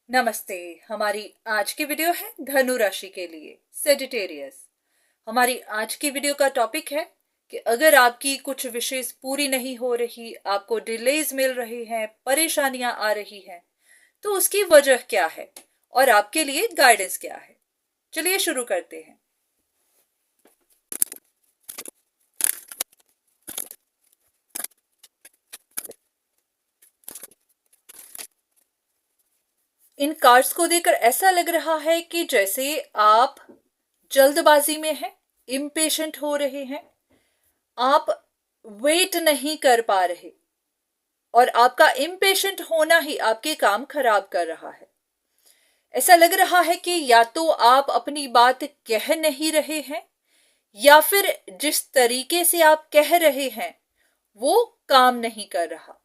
नमस्ते। हमारी आज की वीडियो है धनु राशि के लिए सेजिटेरियस। हमारी आज की वीडियो का टॉपिक है कि अगर आपकी कुछ विशेष पूरी नहीं हो रही, आपको डिलेज मिल रही हैं, परेशानियां आ रही हैं, तो उसकी वजह क्या है और आपके लिए गाइडेंस क्या है। चलिए शुरू करते हैं। इन कार्ड्स को देखकर ऐसा लग रहा है कि जैसे आप जल्दबाजी में हैं, इम्पेशेंट हो रहे हैं, आप वेट नहीं कर पा रहे और आपका इम्पेशेंट होना ही आपके काम खराब कर रहा है। ऐसा लग रहा है कि या तो आप अपनी बात कह नहीं रहे हैं या फिर जिस तरीके से आप कह रहे हैं वो काम नहीं कर रहा।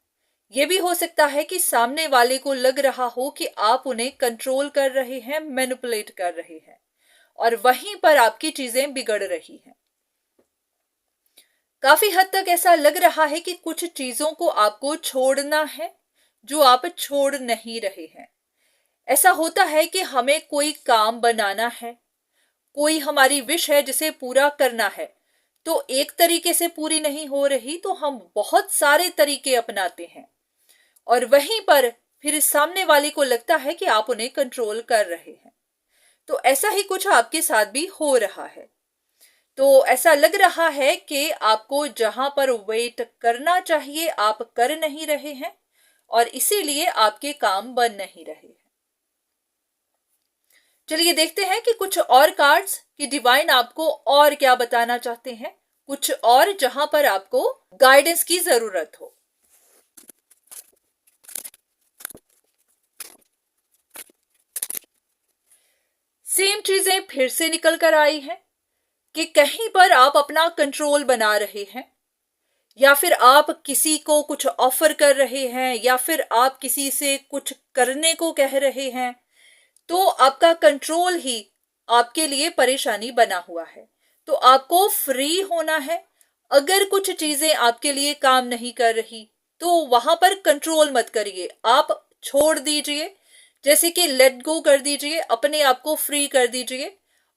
यह भी हो सकता है कि सामने वाले को लग रहा हो कि आप उन्हें कंट्रोल कर रहे हैं, मैनिपुलेट कर रहे हैं और वहीं पर आपकी चीजें बिगड़ रही हैं। काफी हद तक ऐसा लग रहा है कि कुछ चीजों को आपको छोड़ना है जो आप छोड़ नहीं रहे हैं। ऐसा होता है कि हमें कोई काम बनाना है, कोई हमारी विश है जिसे पूरा करना है, तो एक तरीके से पूरी नहीं हो रही तो हम बहुत सारे तरीके अपनाते हैं और वहीं पर फिर सामने वाले को लगता है कि आप उन्हें कंट्रोल कर रहे हैं। तो ऐसा ही कुछ आपके साथ भी हो रहा है। तो ऐसा लग रहा है कि आपको जहां पर वेट करना चाहिए आप कर नहीं रहे हैं और इसीलिए आपके काम बन नहीं रहे हैं। चलिए देखते हैं कि कुछ और कार्ड्स की डिवाइन आपको और क्या बताना चाहते हैं, कुछ और जहां पर आपको गाइडेंस की जरूरत हो। सेम चीजें फिर से निकल कर आई हैं कि कहीं पर आप अपना कंट्रोल बना रहे हैं या फिर आप किसी को कुछ ऑफर कर रहे हैं या फिर आप किसी से कुछ करने को कह रहे हैं, तो आपका कंट्रोल ही आपके लिए परेशानी बना हुआ है। तो आपको फ्री होना है। अगर कुछ चीजें आपके लिए काम नहीं कर रही तो वहां पर कंट्रोल मत करिए, आप छोड़ दीजिए। जैसे कि लेट गो कर दीजिए, अपने आप को फ्री कर दीजिए।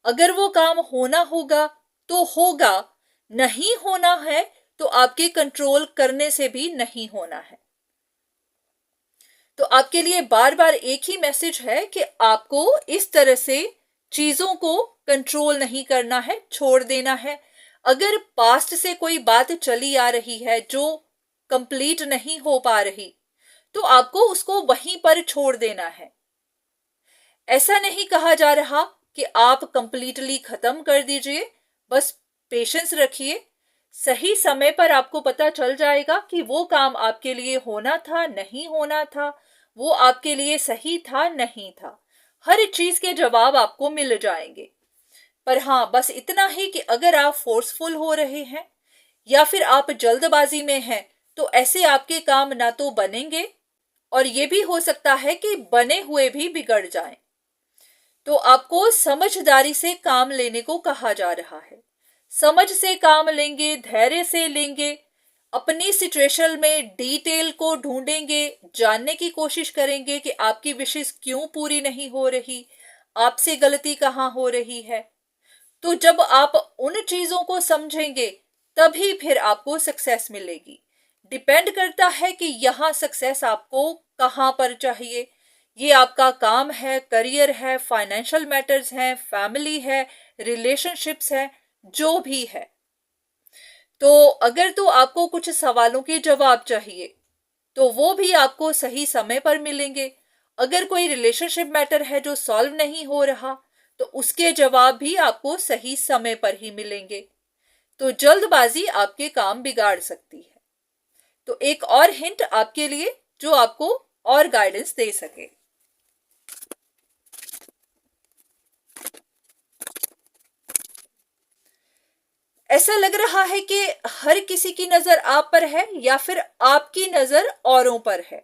अगर वो काम होना होगा तो होगा, नहीं होना है तो आपके कंट्रोल करने से भी नहीं होना है। तो आपके लिए बार बार एक ही मैसेज है कि आपको इस तरह से चीजों को कंट्रोल नहीं करना है, छोड़ देना है। अगर पास्ट से कोई बात चली आ रही है जो कंप्लीट नहीं हो पा रही तो आपको उसको वहीं पर छोड़ देना है। ऐसा नहीं कहा जा रहा कि आप कंप्लीटली खत्म कर दीजिए, बस पेशेंस रखिए। सही समय पर आपको पता चल जाएगा कि वो काम आपके लिए होना था, नहीं होना था, वो आपके लिए सही था, नहीं था। हर चीज के जवाब आपको मिल जाएंगे। पर हाँ, बस इतना ही कि अगर आप फोर्सफुल हो रहे हैं या फिर आप जल्दबाजी में हैं तो ऐसे आपके काम ना तो बनेंगे और ये भी हो सकता है कि बने हुए भी बिगड़ जाएं। तो आपको समझदारी से काम लेने को कहा जा रहा है। समझ से काम लेंगे, धैर्य से लेंगे, अपनी सिचुएशन में डिटेल को ढूंढेंगे, जानने की कोशिश करेंगे कि आपकी विशेष क्यों पूरी नहीं हो रही, आपसे गलती कहाँ हो रही है। तो जब आप उन चीजों को समझेंगे तभी फिर आपको सक्सेस मिलेगी। डिपेंड करता है कि यहां सक्सेस आपको कहां पर चाहिए। ये आपका काम है, करियर है, फाइनेंशियल मैटर्स हैं, फैमिली है, रिलेशनशिप्स है, जो भी है। तो अगर तो आपको कुछ सवालों के जवाब चाहिए तो वो भी आपको सही समय पर मिलेंगे। अगर कोई रिलेशनशिप मैटर है जो सॉल्व नहीं हो रहा तो उसके जवाब भी आपको सही समय पर ही मिलेंगे। तो जल्दबाजी आपके काम बिगाड़ सकती है। तो एक और हिंट आपके लिए जो आपको और गाइडेंस दे सके। ऐसा लग रहा है कि हर किसी की नजर आप पर है या फिर आपकी नजर औरों पर है।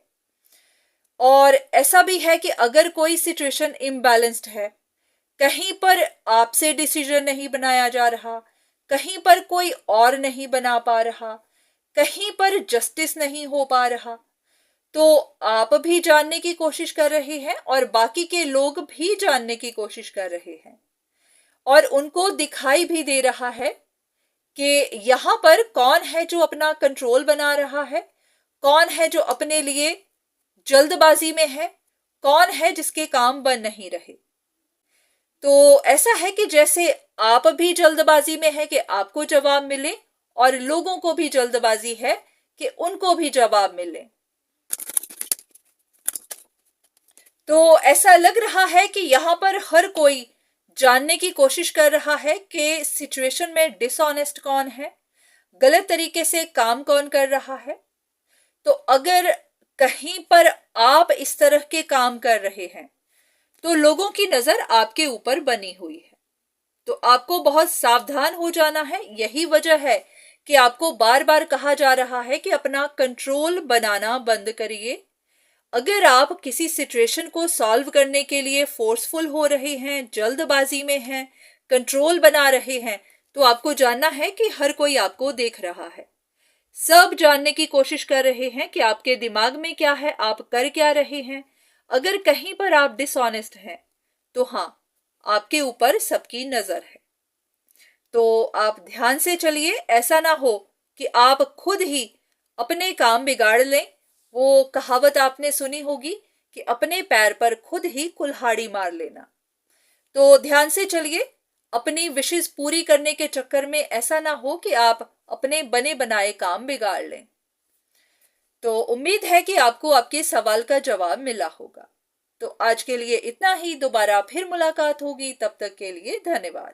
और ऐसा भी है कि अगर कोई सिचुएशन इम्बैलेंस्ड है, कहीं पर आपसे डिसीजन नहीं बनाया जा रहा, कहीं पर कोई और नहीं बना पा रहा, कहीं पर जस्टिस नहीं हो पा रहा, तो आप भी जानने की कोशिश कर रहे हैं और बाकी के लोग भी जानने की कोशिश कर रहे हैं, और उनको दिखाई भी दे रहा है कि यहां पर कौन है जो अपना कंट्रोल बना रहा है, कौन है जो अपने लिए जल्दबाजी में है, कौन है जिसके काम बन नहीं रहे। तो ऐसा है कि जैसे आप भी जल्दबाजी में है कि आपको जवाब मिले, और लोगों को भी जल्दबाजी है कि उनको भी जवाब मिले। तो ऐसा लग रहा है कि यहां पर हर कोई जानने की कोशिश कर रहा है कि सिचुएशन में डिसऑनेस्ट कौन है, गलत तरीके से काम कौन कर रहा है। तो अगर कहीं पर आप इस तरह के काम कर रहे हैं तो लोगों की नजर आपके ऊपर बनी हुई है, तो आपको बहुत सावधान हो जाना है। यही वजह है कि आपको बार बार कहा जा रहा है कि अपना कंट्रोल बनाना बंद करिए। अगर आप किसी सिचुएशन को सॉल्व करने के लिए फोर्सफुल हो रहे हैं, जल्दबाजी में हैं, कंट्रोल बना रहे हैं, तो आपको जानना है कि हर कोई आपको देख रहा है। सब जानने की कोशिश कर रहे हैं कि आपके दिमाग में क्या है, आप कर क्या रहे हैं। अगर कहीं पर आप डिसऑनेस्ट हैं तो हाँ, आपके ऊपर सबकी नजर है। तो आप ध्यान से चलिए, ऐसा ना हो कि आप खुद ही अपने काम बिगाड़ लें। वो कहावत आपने सुनी होगी कि अपने पैर पर खुद ही कुल्हाड़ी मार लेना। तो ध्यान से चलिए, अपनी विशेष पूरी करने के चक्कर में ऐसा ना हो कि आप अपने बने बनाए काम बिगाड़ लें। तो उम्मीद है कि आपको आपके सवाल का जवाब मिला होगा। तो आज के लिए इतना ही, दोबारा फिर मुलाकात होगी, तब तक के लिए धन्यवाद।